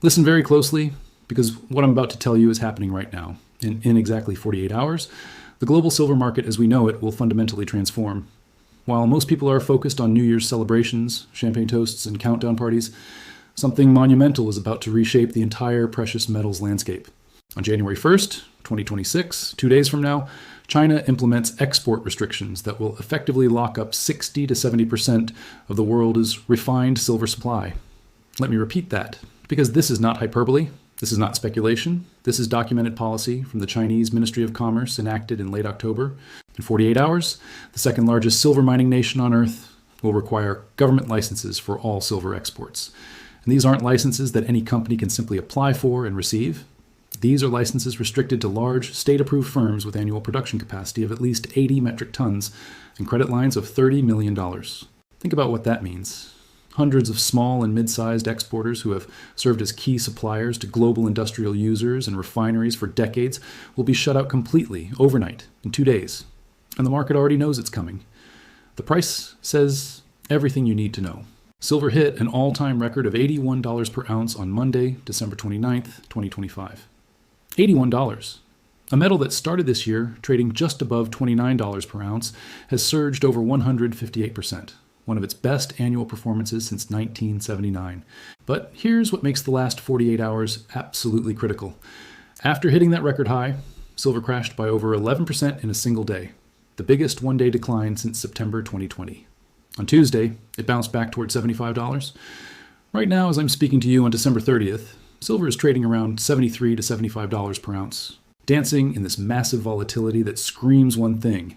Listen very closely, because what I'm about to tell you is happening right now. In exactly 48 hours, the global silver market as we know it will fundamentally transform. While most people are focused on New Year's celebrations, champagne toasts, and countdown parties, something monumental is about to reshape the entire precious metals landscape. On January 1st, 2026, 2 days from now, China implements export restrictions that will effectively lock up 60 to 70% of the world's refined silver supply. Let me repeat that, because this is not hyperbole, this is not speculation, this is documented policy from the Chinese Ministry of Commerce enacted in late October. In 48 hours, the second largest silver mining nation on Earth will require government licenses for all silver exports. And these aren't licenses that any company can simply apply for and receive. These are licenses restricted to large, state-approved firms with annual production capacity of at least 80 metric tons and credit lines of $30 million. Think about what that means. Hundreds of small and mid-sized exporters who have served as key suppliers to global industrial users and refineries for decades will be shut out completely, overnight, in 2 days. And the market already knows it's coming. The price says everything you need to know. Silver hit an all-time record of $81 per ounce on Monday, December 29th, 2025. $81. A metal that started this year trading just above $29 per ounce has surged over 158%, one of its best annual performances since 1979. But here's what makes the last 48 hours absolutely critical. After hitting that record high, silver crashed by over 11% in a single day, the biggest one-day decline since September 2020. On Tuesday, it bounced back toward $75. Right now, as I'm speaking to you on December 30th, silver is trading around $73 to $75 per ounce, dancing in this massive volatility that screams one thing: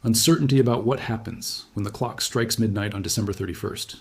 uncertainty about what happens when the clock strikes midnight on December 31st.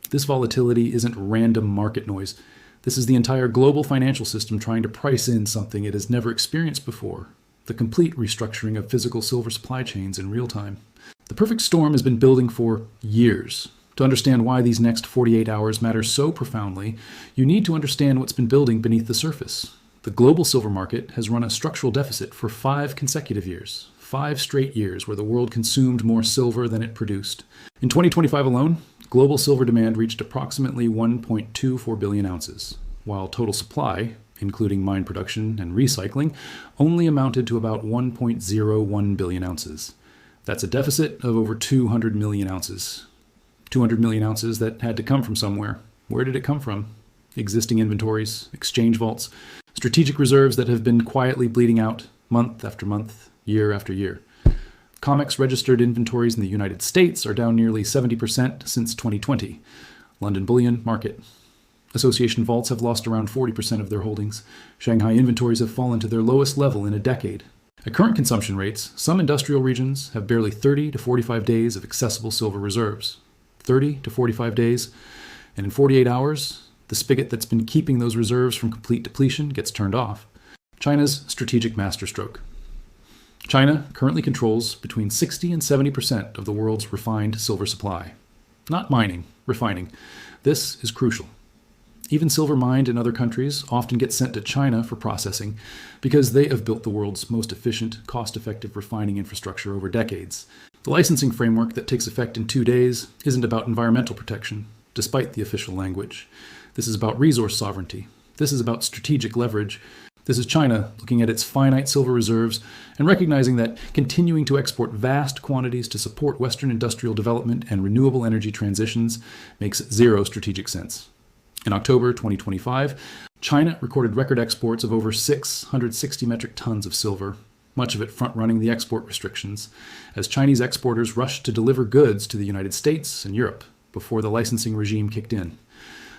This volatility isn't random market noise. This is the entire global financial system trying to price in something it has never experienced before: the complete restructuring of physical silver supply chains in real time. The perfect storm has been building for years. To understand why these next 48 hours matter so profoundly, you need to understand what's been building beneath the surface. The global silver market has run a structural deficit for 5 consecutive years, 5 straight years where the world consumed more silver than it produced. In 2025 alone, global silver demand reached approximately 1.24 billion ounces, while total supply, including mine production and recycling, only amounted to about 1.01 billion ounces. That's a deficit of over 200 million ounces. 200 million ounces that had to come from somewhere. Where did it come from? Existing inventories, exchange vaults, strategic reserves that have been quietly bleeding out month after month, year after year. COMEX registered inventories in the United States are down nearly 70% since 2020. London Bullion Market. Association vaults have lost around 40% of their holdings. Shanghai inventories have fallen to their lowest level in a decade. At current consumption rates, some industrial regions have barely 30 to 45 days of accessible silver reserves. 30 to 45 days, and in 48 hours, the spigot that's been keeping those reserves from complete depletion gets turned off. China's strategic masterstroke. China currently controls between 60 and 70% of the world's refined silver supply. Not mining, refining. This is crucial. Even silver mined in other countries often gets sent to China for processing because they have built the world's most efficient, cost-effective refining infrastructure over decades. The licensing framework that takes effect in 2 days isn't about environmental protection, despite the official language. This is about resource sovereignty. This is about strategic leverage. This is China looking at its finite silver reserves and recognizing that continuing to export vast quantities to support Western industrial development and renewable energy transitions makes zero strategic sense. In October 2025, China recorded record exports of over 660 metric tons of silver, much of it front-running the export restrictions, as Chinese exporters rushed to deliver goods to the United States and Europe before the licensing regime kicked in.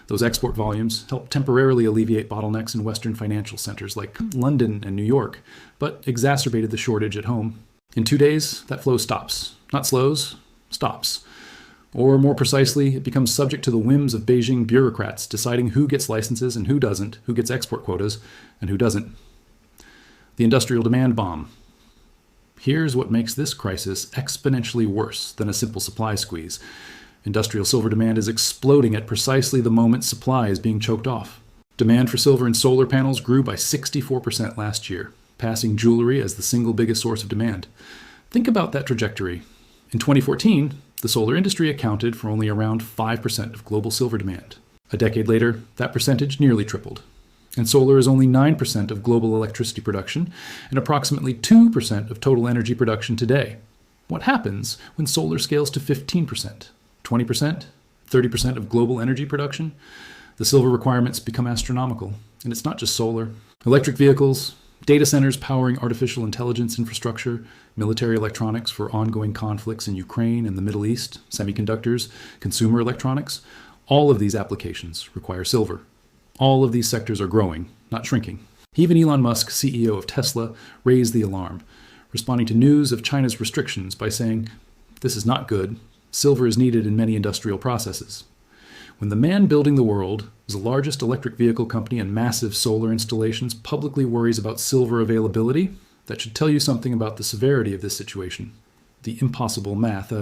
Those export volumes helped temporarily alleviate bottlenecks in Western financial centers like London and New York, but exacerbated the shortage at home. In 2 days, that flow stops. Not slows, stops. Or more precisely, it becomes subject to the whims of Beijing bureaucrats deciding who gets licenses and who doesn't, who gets export quotas and who doesn't. The industrial demand bomb. Here's what makes this crisis exponentially worse than a simple supply squeeze. Industrial silver demand is exploding at precisely the moment supply is being choked off. Demand for silver in solar panels grew by 64% last year, passing jewelry as the single biggest source of demand. Think about that trajectory. In 2014, the solar industry accounted for only around 5% of global silver demand. A decade later, that percentage nearly tripled. And solar is only 9% of global electricity production and approximately 2% of total energy production today. What happens when solar scales to 15%, 20%, 30% of global energy production? The silver requirements become astronomical. And it's not just solar. Electric vehicles, data centers powering artificial intelligence infrastructure, military electronics for ongoing conflicts in Ukraine and the Middle East, semiconductors, consumer electronics, all of these applications require silver. All of these sectors are growing, not shrinking. Even Elon Musk, CEO of Tesla, raised the alarm, responding to news of China's restrictions by saying, "This is not good. Silver is needed in many industrial processes." When the man building the world, the largest electric vehicle company and massive solar installations, publicly worries about silver availability, that should tell you something about the severity of this situation. The impossible math.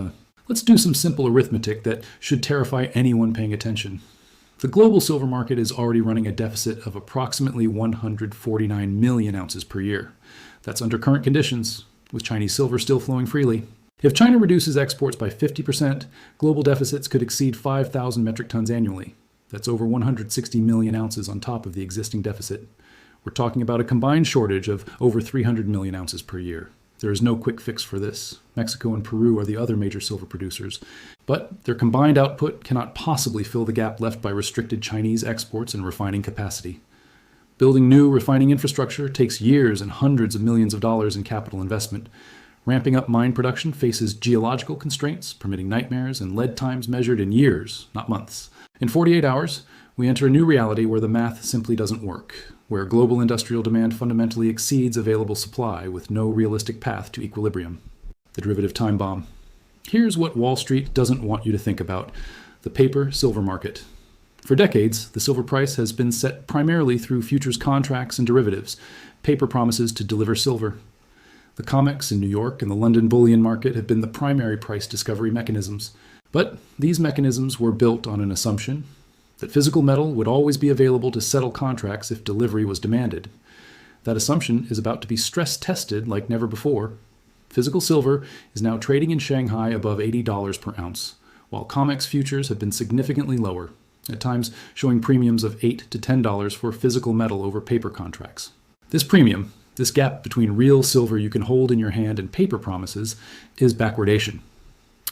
Let's do some simple arithmetic that should terrify anyone paying attention. The global silver market is already running a deficit of approximately 149 million ounces per year. That's under current conditions, with Chinese silver still flowing freely. If China reduces exports by 50%, global deficits could exceed 5,000 metric tons annually. That's over 160 million ounces on top of the existing deficit. We're talking about a combined shortage of over 300 million ounces per year. There is no quick fix for this. Mexico and Peru are the other major silver producers. But their combined output cannot possibly fill the gap left by restricted Chinese exports and refining capacity. Building new refining infrastructure takes years and hundreds of millions of dollars in capital investment. Ramping up mine production faces geological constraints, permitting nightmares and lead times measured in years, not months. In 48 hours, we enter a new reality where the math simply doesn't work, where global industrial demand fundamentally exceeds available supply with no realistic path to equilibrium. The derivative time bomb. Here's what Wall Street doesn't want you to think about: the paper silver market. For decades, the silver price has been set primarily through futures contracts and derivatives, paper promises to deliver silver. The COMEX in New York and the London bullion market have been the primary price discovery mechanisms. But these mechanisms were built on an assumption that physical metal would always be available to settle contracts if delivery was demanded. That assumption is about to be stress tested like never before. Physical silver is now trading in Shanghai above $80 per ounce, while COMEX futures have been significantly lower, at times showing premiums of $8 to $10 for physical metal over paper contracts. This premium, this gap between real silver you can hold in your hand and paper promises, is backwardation.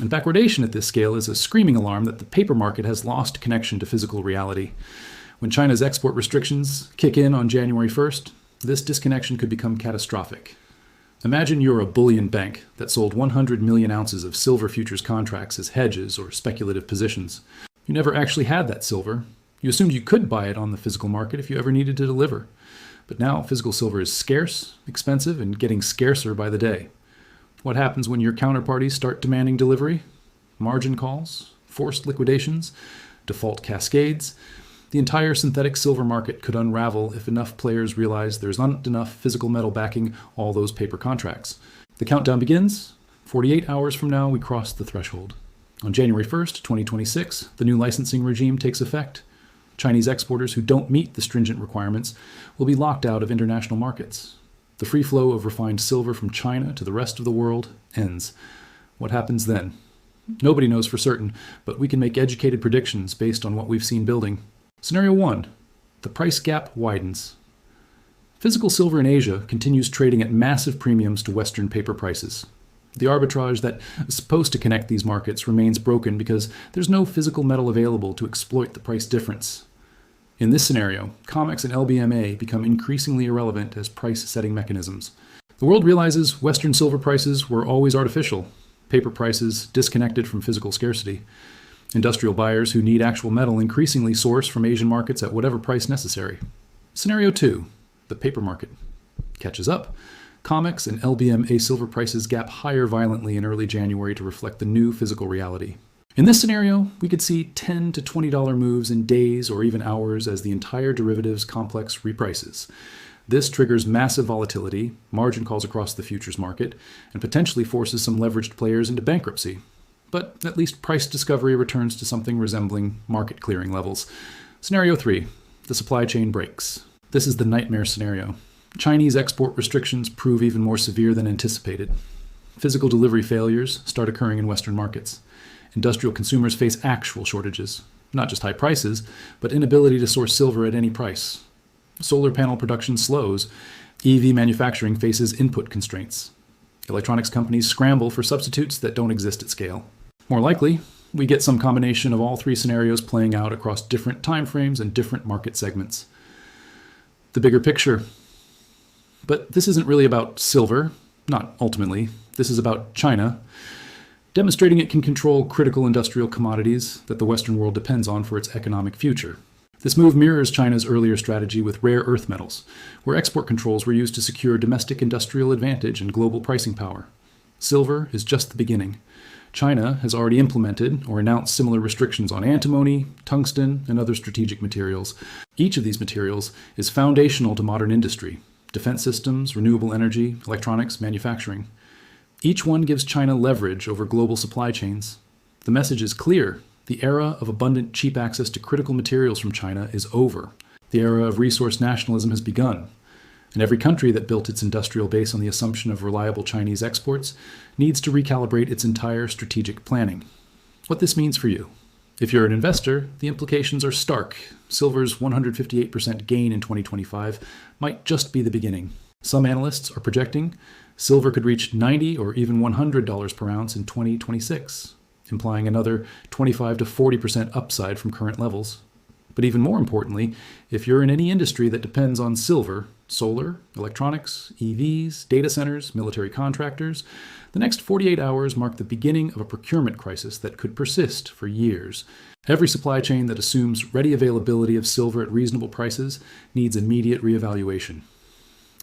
And backwardation at this scale is a screaming alarm that the paper market has lost connection to physical reality. When China's export restrictions kick in on January 1st, this disconnection could become catastrophic. Imagine you're a bullion bank that sold 100 million ounces of silver futures contracts as hedges or speculative positions. You never actually had that silver. You assumed you could buy it on the physical market if you ever needed to deliver. But now physical silver is scarce, expensive, and getting scarcer by the day. What happens when your counterparties start demanding delivery? Margin calls, forced liquidations, default cascades. The entire synthetic silver market could unravel if enough players realize there's not enough physical metal backing all those paper contracts. The countdown begins. 48 hours from now, we cross the threshold. On January 1st, 2026, the new licensing regime takes effect. Chinese exporters who don't meet the stringent requirements will be locked out of international markets. The free flow of refined silver from China to the rest of the world ends. What happens then? Nobody knows for certain, but we can make educated predictions based on what we've seen building. Scenario 1. The price gap widens. Physical silver in Asia continues trading at massive premiums to Western paper prices. The arbitrage that is supposed to connect these markets remains broken because there's no physical metal available to exploit the price difference. In this scenario, COMEX and LBMA become increasingly irrelevant as price-setting mechanisms. The world realizes Western silver prices were always artificial, paper prices disconnected from physical scarcity. Industrial buyers who need actual metal increasingly source from Asian markets at whatever price necessary. Scenario 2. The paper market catches up. COMEX and LBMA silver prices gap higher violently in early January to reflect the new physical reality. In this scenario, we could see $10 to $20 moves in days or even hours as the entire derivatives complex reprices. This triggers massive volatility, margin calls across the futures market, and potentially forces some leveraged players into bankruptcy. But at least price discovery returns to something resembling market clearing levels. Scenario 3. The supply chain breaks. This is the nightmare scenario. Chinese export restrictions prove even more severe than anticipated. Physical delivery failures start occurring in Western markets. Industrial consumers face actual shortages. not just high prices, but inability to source silver at any price. Solar panel production slows. EV manufacturing faces input constraints. Electronics companies scramble for substitutes that don't exist at scale. More likely, we get some combination of all three scenarios playing out across different timeframes and different market segments. The bigger picture. But this isn't really about silver, not ultimately. This is about China, demonstrating it can control critical industrial commodities that the Western world depends on for its economic future. This move mirrors China's earlier strategy with rare earth metals, where export controls were used to secure domestic industrial advantage and global pricing power. Silver is just the beginning. China has already implemented or announced similar restrictions on antimony, tungsten, and other strategic materials. Each of these materials is foundational to modern industry: defense systems, renewable energy, electronics, manufacturing. Each one gives China leverage over global supply chains. The message is clear. The era of abundant, cheap access to critical materials from China is over. The era of resource nationalism has begun. And every country that built its industrial base on the assumption of reliable Chinese exports needs to recalibrate its entire strategic planning. What this means for you. If you're an investor, the implications are stark. Silver's 158% gain in 2025 might just be the beginning. Some analysts are projecting silver could reach $90 or even $100 per ounce in 2026, implying another 25 to 40% upside from current levels. But even more importantly, if you're in any industry that depends on silver, solar, electronics, EVs, data centers, military contractors, the next 48 hours mark the beginning of a procurement crisis that could persist for years. Every supply chain that assumes ready availability of silver at reasonable prices needs immediate reevaluation.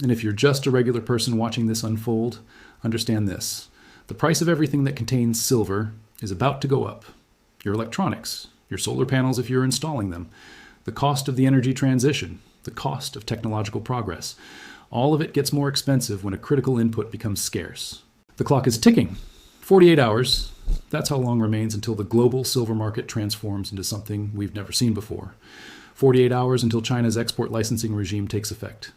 And if you're just a regular person watching this unfold, understand this. The price of everything that contains silver is about to go up. Your electronics, your solar panels if you're installing them, the cost of the energy transition, the cost of technological progress. All of it gets more expensive when a critical input becomes scarce. The clock is ticking. 48 hours, that's how long remains until the global silver market transforms into something we've never seen before. 48 hours until China's export licensing regime takes effect.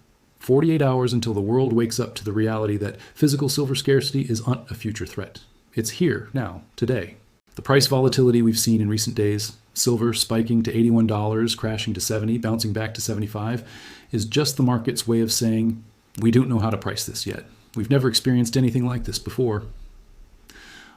48 hours until the world wakes up to the reality that physical silver scarcity isn't a future threat. It's here, now, today. The price volatility we've seen in recent days, silver spiking to $81, crashing to $70, bouncing back to $75, is just the market's way of saying, we don't know how to price this yet. We've never experienced anything like this before.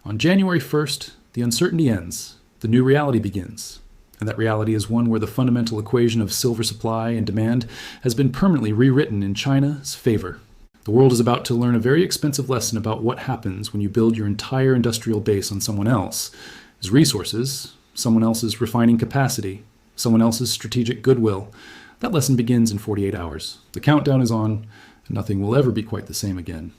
On January 1st, the uncertainty ends. The new reality begins. And that reality is one where the fundamental equation of silver supply and demand has been permanently rewritten in China's favor. The world is about to learn a very expensive lesson about what happens when you build your entire industrial base on someone else's resources, someone else's refining capacity, someone else's strategic goodwill. That lesson begins in 48 hours. The countdown is on, and nothing will ever be quite the same again.